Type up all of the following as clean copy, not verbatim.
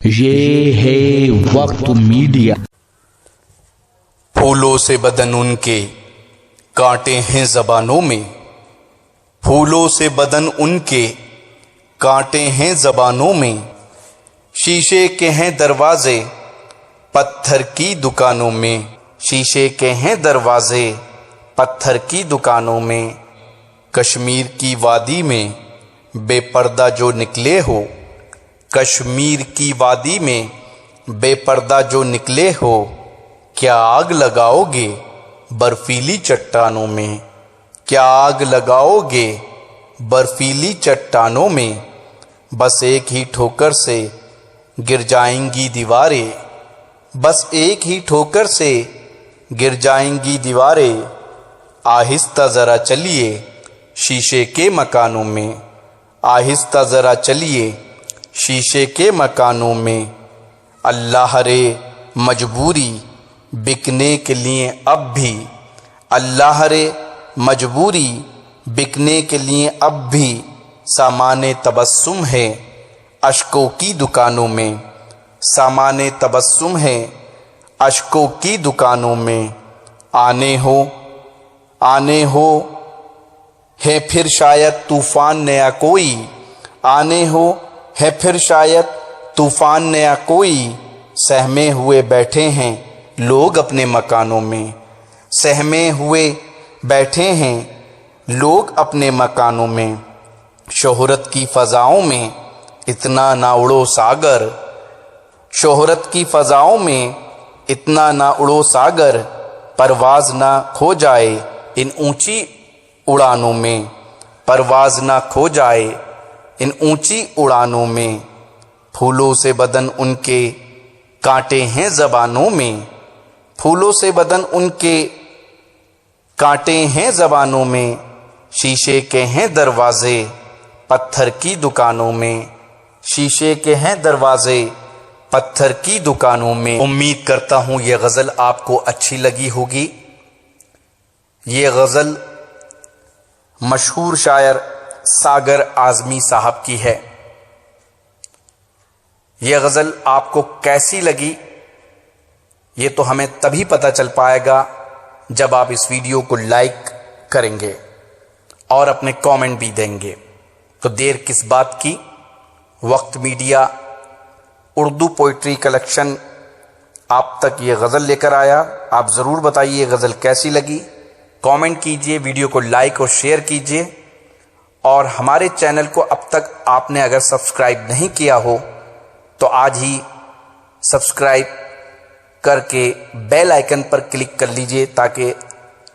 یہ ہے وقت میڈیا۔ پھولوں سے بدن ان کے کانٹے ہیں زبانوں میں، پھولوں سے بدن ان کے کانٹے ہیں زبانوں میں، شیشے کے ہیں دروازے پتھر کی دکانوں میں، شیشے کے ہیں دروازے پتھر کی دکانوں میں، کشمیر کی وادی میں بے پردہ جو نکلے ہو، کشمیر کی وادی میں بے پردہ جو نکلے ہو، کیا آگ لگاؤ گے برفیلی چٹانوں میں، کیا آگ لگاؤ گے برفیلی چٹانوں میں، بس ایک ہی ٹھوکر سے گر جائیں گی دیواریں، بس ایک ہی ٹھوکر سے گر جائیں گی دیواریں، آہستہ ذرا چلیے شیشے کے مکانوں میں، آہستہ ذرا چلیے شیشے کے مکانوں میں، اللہ رے مجبوری بکنے کے لیے اب بھی، اللہ رے مجبوری بکنے کے لیے اب بھی سامان تبسم ہے اشکوں کی دکانوں میں، سامان تبسم ہے اشکوں کی دکانوں میں، آنے ہو ہے پھر شاید طوفان نیا کوئی، آنے ہو ہے پھر شاید طوفان نیا کوئی، سہمے ہوئے بیٹھے ہیں لوگ اپنے مکانوں میں، سہمے ہوئے بیٹھے ہیں لوگ اپنے مکانوں میں، شہرت کی فضاؤں میں اتنا نہ اڑو ساگر، شہرت کی فضاؤں میں اتنا نہ اڑو ساگر، پرواز نہ کھو جائے ان اونچی اڑانوں میں، پرواز نہ کھو جائے ان اونچی اڑانوں میں، پھولوں سے بدن ان کے کانٹے ہیں زبانوں میں، پھولوں سے بدن ان کے کانٹے ہیں زبانوں میں، شیشے کے ہیں دروازے پتھر کی دکانوں میں، شیشے کے ہیں دروازے پتھر کی دکانوں میں۔ امید کرتا ہوں یہ غزل آپ کو اچھی لگی ہوگی۔ یہ غزل مشہور شاعر ساگر اعظمی صاحب کی ہے۔ یہ غزل آپ کو کیسی لگی یہ تو ہمیں تبھی پتہ چل پائے گا جب آپ اس ویڈیو کو لائک کریں گے اور اپنے کامنٹ بھی دیں گے۔ تو دیر کس بات کی، وقت میڈیا اردو پوئٹری کلیکشن آپ تک یہ غزل لے کر آیا۔ آپ ضرور بتائیے یہ غزل کیسی لگی، کامنٹ کیجئے، ویڈیو کو لائک اور شیئر کیجئے، اور ہمارے چینل کو اب تک آپ نے اگر سبسکرائب نہیں کیا ہو تو آج ہی سبسکرائب کر کے بیل آئیکن پر کلک کر لیجئے تاکہ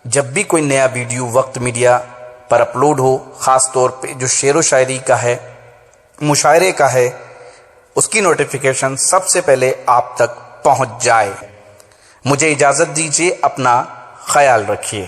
جب بھی کوئی نیا ویڈیو وقت میڈیا پر اپلوڈ ہو، خاص طور پہ جو شعر و شاعری کا ہے، مشاعرے کا ہے، اس کی نوٹیفیکیشن سب سے پہلے آپ تک پہنچ جائے۔ مجھے اجازت دیجئے، اپنا خیال رکھیے۔